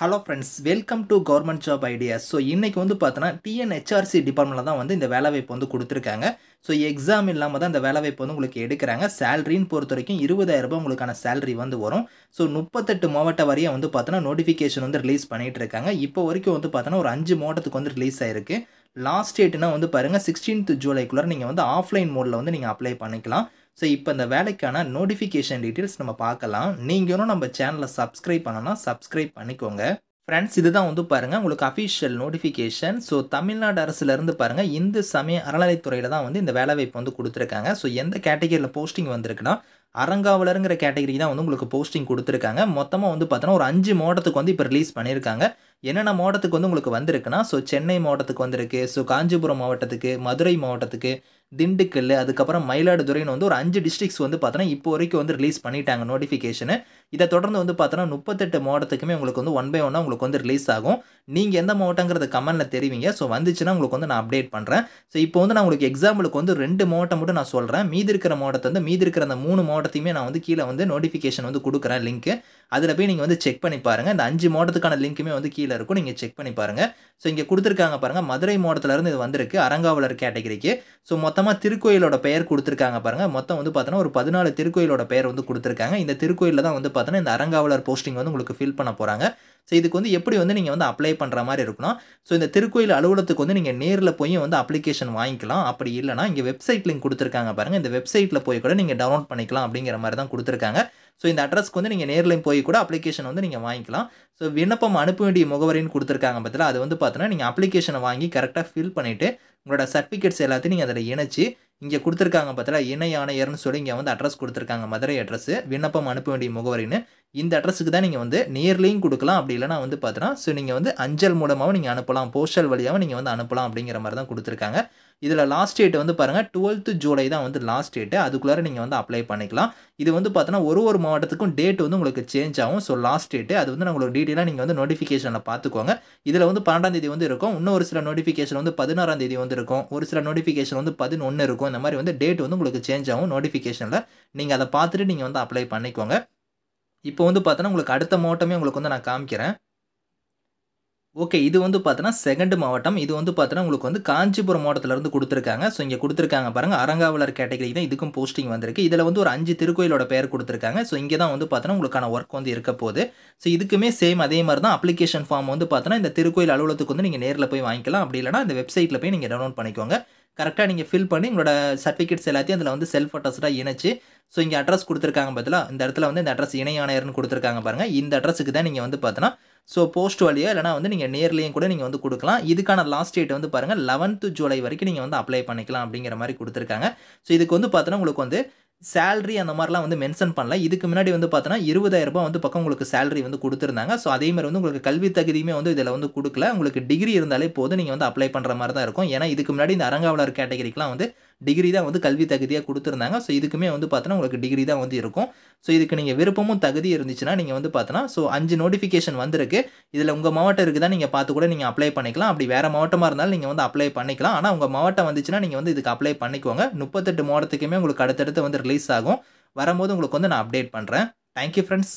Hello friends, welcome to government job ideas. So இன்றைக்கி வந்து பார்த்தோன்னா டிஎன்ஹெச்ஆர்சி டிபார்ட்மெண்ட்டில் தான் வந்து இந்த வேலைவாய்ப்பு வந்து கொடுத்துருக்காங்க. ஸோ எக்ஸாம் இல்லாமல் தான் இந்த வேலைவாய்ப்பு வந்து உங்களுக்கு எடுக்கிறாங்க. சேலரின்னு பொறுத்த வரைக்கும் ரூ. 20,000 உங்களுக்கான சேலரி வந்து வரும். ஸோ 38 மாவட்ட வாரியாக வந்து பார்த்தோன்னா நோட்டிஃபிகேஷன் வந்து ரிலீஸ் பண்ணிகிட்டு இருக்காங்க. இப்போ வரைக்கும் வந்து பார்த்தோன்னா ஒரு 5 மாவட்டத்துக்கு வந்து ரிலீஸ் ஆயிருக்கு. லாஸ்ட் டேட்னா வந்து பாருங்கள் 16th ஜூலைக்குள்ளே நீங்கள் வந்து ஆஃப்லைன் மோடில் வந்து நீங்கள் அப்ளை பண்ணிக்கலாம். ஸோ இப்போ இந்த வேலைக்கான நோட்டிஃபிகேஷன் டீட்டெயில்ஸ் நம்ம பார்க்கலாம். நீங்கள் இன்னும் நம்ம சேனலை சப்ஸ்கிரைப் பண்ணனா சப்ஸ்கிரைப் பண்ணிக்கோங்க. ஃப்ரெண்ட்ஸ், இதுதான் வந்து பாருங்கள் உங்களுக்கு அஃபிஷியல் நோட்டிஃபிகேஷன். ஸோ தமிழ்நாடு அரசுலேருந்து பாருங்கள் இந்து சமய அறநிலைத்துறையில் தான் வந்து இந்த வேலைவாய்ப்பு வந்து கொடுத்துருக்காங்க. ஸோ எந்த கேட்டகரியில் போஸ்டிங் வந்திருக்குன்னா அறங்காவலருங்கிற கேட்டகரி தான் வந்து உங்களுக்கு போஸ்டிங் கொடுத்துருக்காங்க. மொத்தமாக வந்து பார்த்தோன்னா ஒரு 5 மாவட்டத்துக்கு வந்து இப்போ ரிலீஸ் பண்ணியிருக்காங்க. என்னென்ன மாவட்டத்துக்கு வந்து உங்களுக்கு வந்திருக்குன்னா, ஸோ சென்னை மாவட்டத்துக்கு வந்திருக்கு, ஸோ காஞ்சிபுரம் மாவட்டத்துக்கு, மதுரை மாவட்டத்துக்கு, திண்டுக்கல், அதுக்கப்புறம் மயிலாடுதுறைன்னு வந்து ஒரு 5 டிஸ்ட்ரிக்ஸ் வந்து பார்த்தோன்னா இப்போ வரைக்கும் வந்து ரிலீஸ் பண்ணிட்டாங்க நோட்டிஃபிகேஷனு. இதை தொடர்ந்து வந்து பார்த்தோன்னா 38 மாவட்டத்துக்குமே உங்களுக்கு வந்து ஒன் பை ஒன்னாக உங்களுக்கு வந்து ரிலீஸ் ஆகும். நீங்கள் எந்த மாவட்டங்கிறத கமெண்ட்டில் தெரிவிங்க. ஸோ வந்துச்சுன்னா உங்களுக்கு வந்து நான் அப்டேட் பண்ணுறேன். ஸோ இப்போ வந்து நான் உங்களுக்கு எக்ஸாம்பிளுக்கு வந்து 2 மாவட்டம் மட்டும் நான் சொல்கிறேன். மீதி இருக்கிற மாவட்டத்தை வந்து மீதி இருக்கிற அந்த 3 மாவட்டத்தையுமே நான் வந்து கீழே வந்து நோட்டிஃபிகேஷன் வந்து கொடுக்குறேன் லிங்க்கு. அதில் போய் நீங்கள் வந்து செக் பண்ணி பாருங்கள். இந்த 5 மாவட்டத்துக்கான லிங்க்குமே வந்து கீழே இருக்கும். நீங்கள் செக் பண்ணி பாருங்கள். ஸோ இங்கே கொடுத்துருக்காங்க பாருங்கள், மதுரை மாவட்டத்திலேருந்து இது வந்திருக்கு அறங்காவலர் கேட்டகரிக்கு. ஸோ மொத்தமாக திருக்கோயிலோட பெயர் கொடுத்துருக்காங்க பாருங்கள். மொத்தம் வந்து பார்த்தோன்னா ஒரு 14 திருக்கோயிலோட பெயர் வந்து கொடுத்துருக்காங்க. இந்த திருக்கோயிலில் தான் வந்து பார்த்தோன்னா இந்த அறங்காவலர் போஸ்டிங் வந்து உங்களுக்கு ஃபில் பண்ண போகிறாங்க. ஸோ இதுக்கு வந்து எப்படி வந்து நீங்கள் வந்து அப்ளை பண்ணுற மாதிரி இருக்குன்னா, ஸோ இந்த திருக்கோயில் அலுவலகத்துக்கு வந்து நீங்கள் நேரில் போய் வந்து அப்ளிகேஷன் வாங்கிக்கலாம். அப்படி இல்லைனா இங்கே வெப்சைட் லிங்க் கொடுத்துருக்காங்க பாருங்கள். இந்த வெப்சைட்டில் போய் கூட நீங்கள் டவுன்லோட் பண்ணிக்கலாம் அப்படிங்கிற மாதிரி தான் கொடுத்துருக்காங்க. ஸோ இந்த அட்ரஸ்க்கு வந்து நீங்கள் நேரில் போய் கூட அப்ளிகேஷன் வந்து நீங்கள் வாங்கிக்கலாம். ஸோ விண்ணப்பம் அனுப்ப வேண்டிய முகவரின்னு கொடுத்துருக்காங்க பார்த்தீங்களா, அது வந்து பார்த்தோன்னா நீங்கள் அப்ளிகேஷனை வாங்கி கரெக்டாக ஃபில் பண்ணிவிட்டு உங்களோட சர்டிஃபிகேட்ஸ் எல்லாத்தையும் நீங்கள் அதில் இணைச்சி இங்கே கொடுத்துருக்காங்க பார்த்தீங்களா, இணை ஆணையர்னு சொல்லி இங்கே வந்து அட்ரஸ் கொடுத்துருக்காங்க, மதுரை அட்ரஸ், விண்ணப்பம் அனுப்ப வேண்டிய முகவரின்னு. இந்த அட்ரஸுக்கு தான் நீங்கள் வந்து நேர்லையும் கொடுக்கலாம். அப்படி இல்லைனா வந்து பார்த்தோன்னா ஸோ நீங்கள் வந்து அஞ்சல் மூலமாகவும் நீங்கள் அனுப்பலாம், போஸ்டல் வழியாகவும் நீங்கள் வந்து அனுப்பலாம் அப்படிங்கிற மாதிரி தான் கொடுத்துருக்காங்க. இதில் லாஸ்ட் டேட் வந்து பாருங்கள் 12th ஜூலை தான் வந்து லாஸ்ட் டேட்டு. அதுக்குள்ளார நீங்கள் வந்து அப்ளை பண்ணிக்கலாம். இது வந்து பார்த்தோன்னா ஒரு மாவட்டத்துக்கும் டேட் வந்து உங்களுக்கு சேஞ்ச் ஆகும். ஸோ லாஸ்ட் டேட்டு அது வந்து உங்களுக்கு டீட்டெயிலாக நீங்கள் வந்து நோட்டிஃபிகேஷனில் பார்த்துக்கோங்க. இதில் வந்து 12ஆம் தேதி வந்து இருக்கும். இன்னும் ஒரு சில நோட்டிஃபிகேஷன் வந்து 16ஆம் தேதி வந்து இருக்கும். ஒரு சில நோட்டிஃபிகேஷன் வந்து 11 இருக்கும். இந்த மாதிரி வந்து டேட் வந்து உங்களுக்கு சேஞ்ச் ஆகும் நோட்டிஃபிகேஷனில். நீங்கள் அதை பார்த்துட்டு நீங்கள் வந்து அப்ளை பண்ணிக்கோங்க. இப்போ வந்து பார்த்தோன்னா உங்களுக்கு அடுத்த மாவட்டமே உங்களுக்கு வந்து நான் காமிக்கிறேன். ஓகே, இது வந்து பார்த்தோன்னா 2nd மாவட்டம். இது வந்து பார்த்தோன்னா உங்களுக்கு வந்து காஞ்சிபுரம் மாவட்டத்திலேருந்து கொடுத்துருக்காங்க. ஸோ இங்கே கொடுத்துருக்காங்க பாருங்கள், அறங்காவலர் கேட்டகரி தான் இதுக்கும் போஸ்டிங் வந்திருக்கு. இதில் வந்து ஒரு 5 திருக்கோயிலோட பெயர் கொடுத்துருக்காங்க. ஸோ இங்கே தான் வந்து பார்த்தோன்னா உங்களுக்கான ஒர்க் வந்து இருக்க போகுது. ஸோ இதுக்குமே சேம் அதே மாதிரி தான் அப்ளிகேஷன் ஃபார்ம் வந்து பார்த்தோன்னா இந்த திருக்கோயில் அலுவலகத்துக்கு வந்து நீங்கள் நேரில் போய் வாங்கிக்கலாம். அப்படி இல்லைனா இந்த வெப்சைட்டில் போய் நீங்கள் டவுன்லோட் பண்ணிக்கோங்க. கரெக்டாக நீங்கள் ஃபில் பண்ணி உங்களோட சர்டிஃபிகேட்ஸ் எல்லாத்தையும் அதில் வந்து செல்ஃப் அட்டஸ்டாக இணைச்சு, ஸோ இங்கே அட்ரஸ் கொடுத்துருக்காங்க பார்த்தீங்களா, இந்த இடத்துல வந்து இந்த அட்ரஸ் இணை ஆணையர்னு கொடுத்துருக்காங்க பாருங்கள். இந்த அட்ரஸுக்கு தான் நீங்கள் வந்து பார்த்தோன்னா ஸோ போஸ்ட் வழியா இல்லைனா வந்து நீங்கள் நேர்லேயும் கூட நீங்கள் வந்து கொடுக்கலாம். இதுக்கான லாஸ்ட் டேட் வந்து பாருங்கள் 11th ஜூலை வரைக்கும் நீங்கள் வந்து அப்ளை பண்ணிக்கலாம் அப்படிங்கிற மாதிரி கொடுத்துருக்காங்க. ஸோ இதுக்கு வந்து பார்த்தோன்னா உங்களுக்கு வந்து சேலரி அந்த மாதிரிலாம் வந்து மென்ஷன் பண்ணல. இதுக்கு முன்னாடி வந்து பார்த்தோன்னா ரூ. 20,000 வந்து பக்கம் உங்களுக்கு சேலரி வந்து கொடுத்துருந்தாங்க. ஸோ அதே மாதிரி வந்து உங்களுக்கு கல்வி தகுதியுமே வந்து இதில் வந்து கொடுக்கல. உங்களுக்கு டிகிரி இருந்தாலே போதும், நீங்கள் வந்து அப்ளை பண்ணுற மாதிரி தான் இருக்கும். ஏன்னா இதுக்கு முன்னாடி இந்த அறங்காவலர் கேட்டகரிக்கெலாம் வந்து டிகிரி தான் வந்து கல்வி தகுதியாக கொடுத்துருந்தாங்க. ஸோ இதுக்குமே வந்து பார்த்தோன்னா உங்களுக்கு டிகிரி தான் வந்து இருக்கும். ஸோ இதுக்கு நீங்கள் விருப்பமும் தகுதி இருந்துச்சுன்னா நீங்கள் வந்து பார்த்தோன்னா ஸோ 5 நோட்டிஃபிகேஷன் வந்திருக்கு. இதில் உங்கள் மாவட்டம் இருக்குதா நீங்கள் பார்த்து கூட நீங்கள் அப்ளை பண்ணிக்கலாம். அப்படி வேறு மாவட்டமாக இருந்தாலும் நீங்கள் வந்து அப்ளை பண்ணிக்கலாம். ஆனால் உங்கள் மாவட்டம் வந்துச்சுன்னா நீங்கள் வந்து இதுக்கு அப்ளை பண்ணிக்கோங்க. 38 மாவட்டத்துக்குமே உங்களுக்கு அடுத்தடுத்து வந்து ரிலீஸ் ஆகும். வரும்போது உங்களுக்கு வந்து நான் அப்டேட் பண்ணுறேன். Thank you friends.